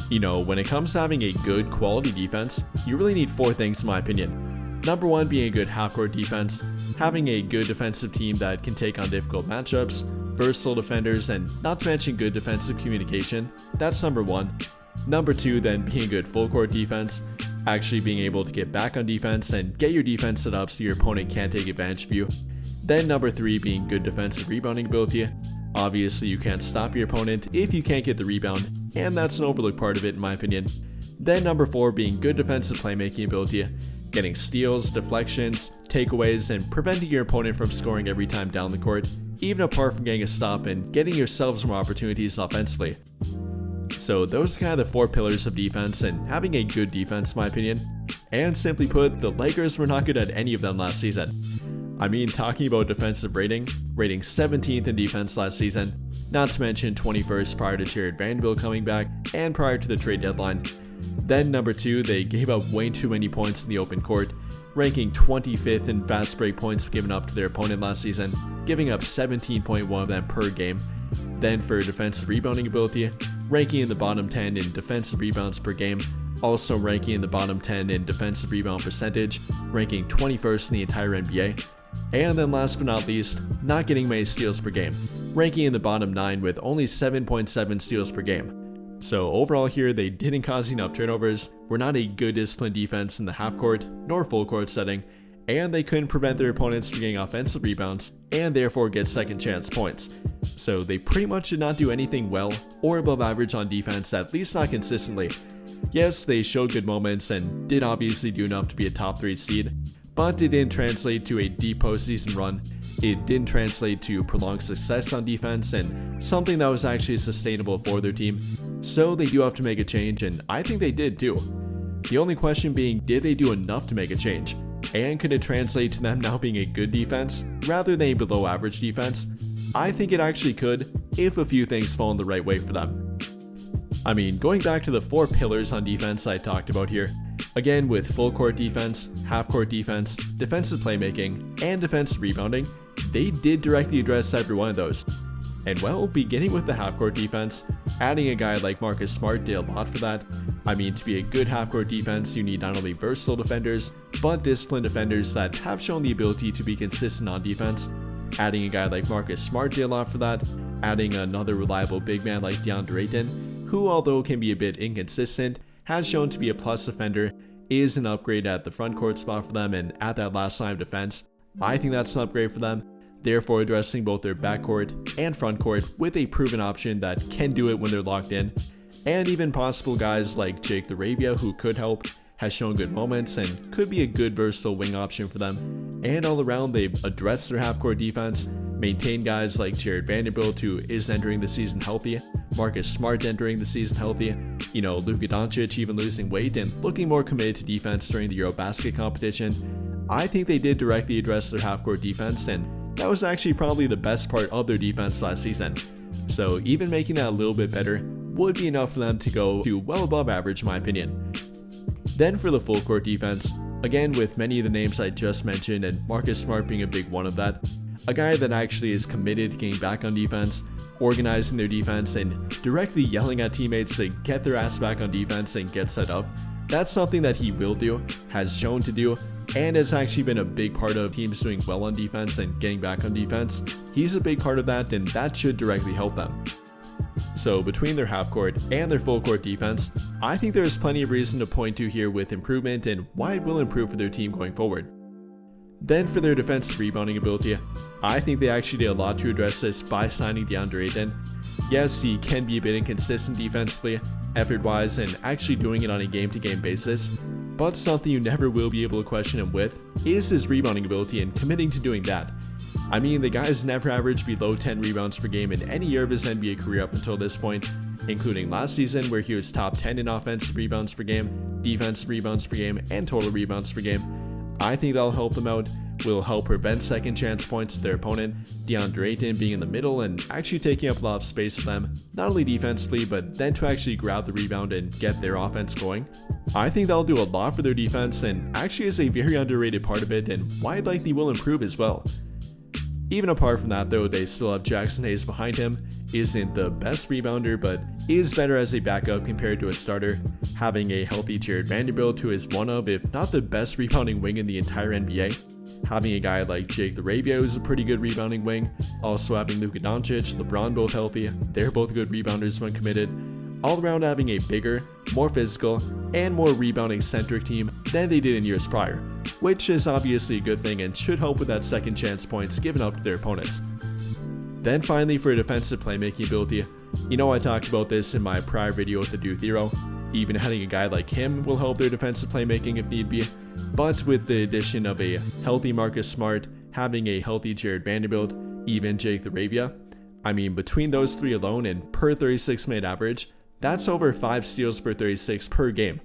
When it comes to having a good quality defense, you really need 4 things in my opinion. Number 1 being a good half-court defense, having a good defensive team that can take on difficult matchups, versatile defenders, and not to mention good defensive communication. That's number 1. Number 2 then being a good full-court defense, actually being able to get back on defense and get your defense set up so your opponent can't take advantage of you. Then number 3 being good defensive rebounding ability. Obviously you can't stop your opponent if you can't get the rebound, and that's an overlooked part of it in my opinion. Then number 4 being good defensive playmaking ability, getting steals, deflections, takeaways, and preventing your opponent from scoring every time down the court, even apart from getting a stop and getting yourselves more opportunities offensively. So those are kind of the 4 pillars of defense and having a good defense in my opinion. And simply put, the Lakers were not good at any of them last season. Talking about defensive rating 17th in defense last season, not to mention 21st prior to Jared Vanderbilt coming back and prior to the trade deadline. Then number 2, they gave up way too many points in the open court, ranking 25th in fast break points given up to their opponent last season, giving up 17.1 of them per game. Then for defensive rebounding ability, ranking in the bottom 10 in defensive rebounds per game, also ranking in the bottom 10 in defensive rebound percentage, ranking 21st in the entire NBA. And then last but not least, not getting many steals per game, ranking in the bottom 9 with only 7.7 steals per game. So overall here, they didn't cause enough turnovers, were not a good disciplined defense in the half-court nor full-court setting, and they couldn't prevent their opponents from getting offensive rebounds and therefore get second chance points. So they pretty much did not do anything well or above average on defense, at least not consistently. Yes, they showed good moments and did obviously do enough to be a top 3 seed, but it didn't translate to a deep postseason run. It didn't translate to prolonged success on defense and something that was actually sustainable for their team. So they do have to make a change, and I think they did too. The only question being, did they do enough to make a change? And could it translate to them now being a good defense rather than a below average defense? I think it actually could, if a few things fall in the right way for them. Going back to the 4 pillars on defense I talked about here, again with full court defense, half court defense, defensive playmaking, and defensive rebounding, they did directly address every one of those. And well, beginning with the half court defense, adding a guy like Marcus Smart did a lot for that. To be a good half court defense, you need not only versatile defenders, but disciplined defenders that have shown the ability to be consistent on defense. Adding a guy like Marcus Smart did a lot for that. Adding another reliable big man like DeAndre Ayton, who although can be a bit inconsistent, has shown to be a plus defender, is an upgrade at the front court spot for them and at that last line of defense. I think that's an upgrade for them, therefore addressing both their backcourt and front court with a proven option that can do it when they're locked in. And even possible guys like Jake LaRavia, who could help, has shown good moments and could be a good versatile wing option for them. And all around, they've addressed their half-court defense, maintained guys like Jared Vanderbilt, who is entering the season healthy, Marcus Smart entering the season healthy, Luka Doncic even losing weight and looking more committed to defense during the Eurobasket competition. I think they did directly address their half-court defense, and that was actually probably the best part of their defense last season. So even making that a little bit better would be enough for them to go to well above average in my opinion. Then for the full court defense, again with many of the names I just mentioned and Marcus Smart being a big one of that, a guy that actually is committed to getting back on defense, organizing their defense, and directly yelling at teammates to get their ass back on defense and get set up. That's something that he will do, has shown to do, and has actually been a big part of teams doing well on defense and getting back on defense. He's a big part of that, and that should directly help them. So between their half-court and their full-court defense, I think there is plenty of reason to point to here with improvement and why it will improve for their team going forward. Then for their defensive rebounding ability, I think they actually did a lot to address this by signing DeAndre Ayton. Yes, he can be a bit inconsistent defensively, effort-wise, and actually doing it on a game-to-game basis, but something you never will be able to question him with is his rebounding ability and committing to doing that. The guy's never averaged below 10 rebounds per game in any year of his NBA career up until this point, including last season where he was top 10 in offensive rebounds per game, defensive rebounds per game, and total rebounds per game. I think that'll help them out, will help prevent second chance points to their opponent, DeAndre Ayton being in the middle and actually taking up a lot of space for them, not only defensively but then to actually grab the rebound and get their offense going. I think that'll do a lot for their defense and actually is a very underrated part of it and why it likely will improve as well. Even apart from that though, they still have Jackson Hayes behind him, isn't the best rebounder but is better as a backup compared to a starter. Having a healthy Jared Vanderbilt, who is one of, if not the best rebounding wing in the entire NBA. Having a guy like Jake LaRavia, who's a pretty good rebounding wing. Also having Luka Doncic, LeBron both healthy. They're both good rebounders when committed. All around having a bigger, more physical, and more rebounding centric team than they did in years prior, which is obviously a good thing and should help with that second chance points given up to their opponents. Then finally, for defensive playmaking ability, I talked about this in my prior video with the Dude Hero. Even having a guy like him will help their defensive playmaking if need be, but with the addition of a healthy Marcus Smart, having a healthy Jared Vanderbilt, even Jake LaRavia, between those three alone and per 36-minute average, that's over 5 steals per 36 per game.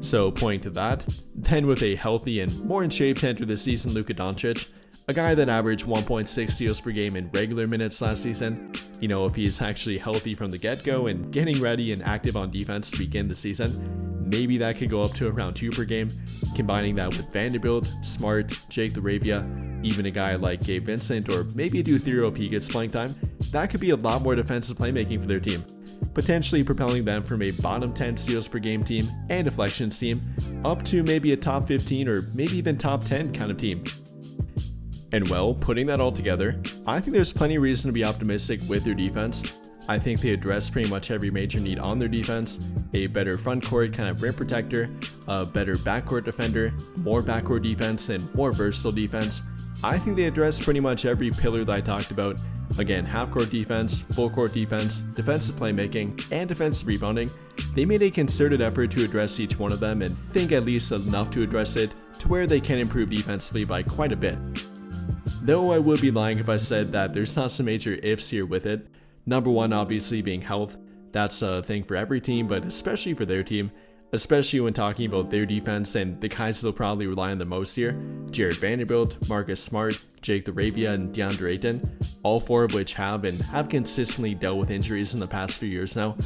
So pointing to that, then with a healthy and more in shape to enter the season Luka Doncic, a guy that averaged 1.6 steals per game in regular minutes last season, if he's actually healthy from the get-go and getting ready and active on defense to begin the season, maybe that could go up to around 2 per game. Combining that with Vanderbilt, Smart, Jake LaRavia, even a guy like Gabe Vincent, or maybe a Dude Hero if he gets playing time, that could be a lot more defensive playmaking for their team, potentially propelling them from a bottom 10 steals per game team and deflections team up to maybe a top 15 or maybe even top 10 kind of team. And well, putting that all together, I think there's plenty of reason to be optimistic with their defense. I think they address pretty much every major need on their defense: a better front court kind of rim protector, a better backcourt defender, more backcourt defense, and more versatile defense. I think they address pretty much every pillar that I talked about. Again, half-court defense, full-court defense, defensive playmaking, and defensive rebounding. They made a concerted effort to address each one of them and think at least enough to address it to where they can improve defensively by quite a bit. Though I would be lying if I said that there's not some major ifs here with it. Number one obviously being health. That's a thing for every team, but especially for their team. Especially when talking about their defense and the guys they'll probably rely on the most here: Jared Vanderbilt, Marcus Smart, Jake LaRavia, and DeAndre Ayton, all 4 of which have consistently dealt with injuries in the past few years now.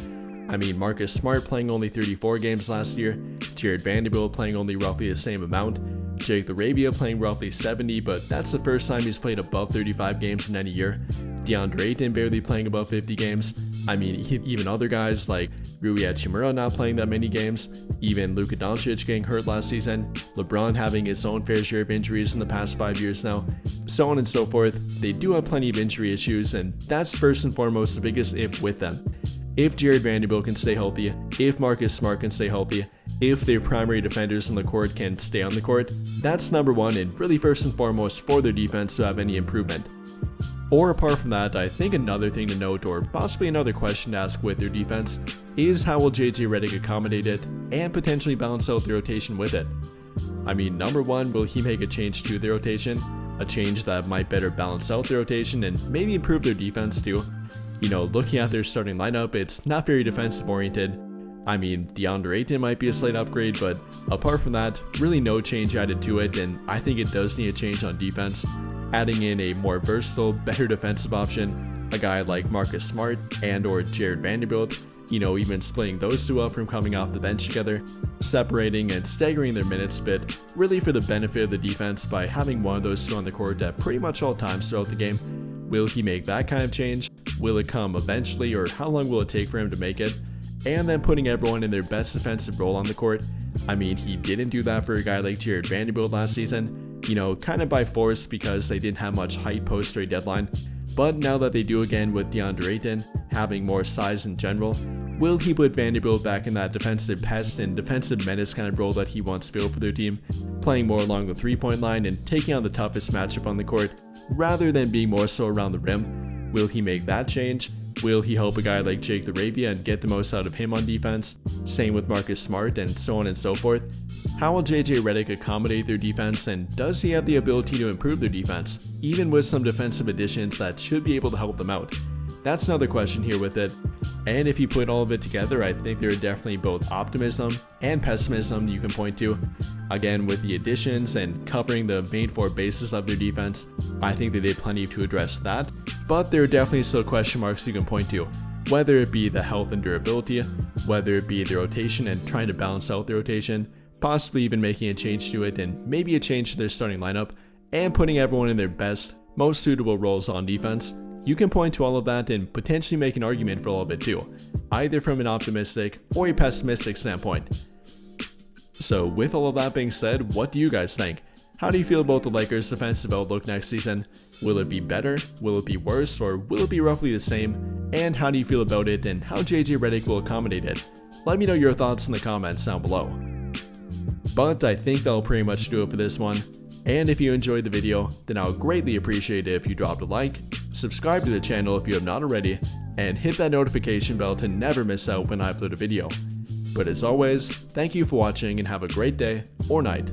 Marcus Smart playing only 34 games last year, Jared Vanderbilt playing only roughly the same amount, Jake LaRavia playing roughly 70, but that's the first time he's played above 35 games in any year. DeAndre Ayton barely playing above 50 games. Even other guys like Rui Hachimura not playing that many games, even Luka Doncic getting hurt last season, LeBron having his own fair share of injuries in the past 5 years now, so on and so forth. They do have plenty of injury issues, and that's first and foremost the biggest if with them. If Jared Vanderbilt can stay healthy, if Marcus Smart can stay healthy, if their primary defenders on the court can stay on the court, that's number one and really first and foremost for their defense to have any improvement. Or apart from that, I think another thing to note, or possibly another question to ask with their defense, is how will JJ Redick accommodate it and potentially balance out the rotation with it? Number one, will he make a change to the rotation? A change that might better balance out the rotation and maybe improve their defense too? Looking at their starting lineup, it's not very defensive oriented. DeAndre Ayton might be a slight upgrade, but apart from that, really no change added to it, and I think it does need a change on defense. Adding in a more versatile, better defensive option, a guy like Marcus Smart and or Jared Vanderbilt, even splitting those two up from coming off the bench together, separating and staggering their minutes a bit, really for the benefit of the defense by having one of those two on the court at pretty much all times throughout the game. Will he make that kind of change? Will it come eventually, or how long will it take for him to make it? And then putting everyone in their best defensive role on the court. He didn't do that for a guy like Jared Vanderbilt last season, kind of by force because they didn't have much height post-trade deadline. But now that they do again with DeAndre Ayton, having more size in general, will he put Vanderbilt back in that defensive pest and defensive menace kind of role that he once filled for their team, playing more along the 3-point line and taking on the toughest matchup on the court, rather than being more so around the rim? Will he make that change? Will he help a guy like Jake LaRavia and get the most out of him on defense? Same with Marcus Smart and so on and so forth. How will JJ Redick accommodate their defense, and does he have the ability to improve their defense, even with some defensive additions that should be able to help them out? That's another question here with it. And if you put all of it together, I think there are definitely both optimism and pessimism you can point to. Again, with the additions and covering the main 4 bases of their defense, I think they did plenty to address that, but there are definitely still question marks you can point to. Whether it be the health and durability, whether it be the rotation and trying to balance out the rotation, possibly even making a change to it and maybe a change to their starting lineup, and putting everyone in their best, most suitable roles on defense. You can point to all of that and potentially make an argument for all of it too, either from an optimistic or a pessimistic standpoint. So with all of that being said, what do you guys think? How do you feel about the Lakers' defensive outlook next season? Will it be better? Will it be worse? Or will it be roughly the same? And how do you feel about it and how JJ Redick will accommodate it? Let me know your thoughts in the comments down below. But I think that'll pretty much do it for this one. And if you enjoyed the video, then I would greatly appreciate it if you dropped a like, subscribe to the channel if you have not already, and hit that notification bell to never miss out when I upload a video. But as always, thank you for watching and have a great day or night.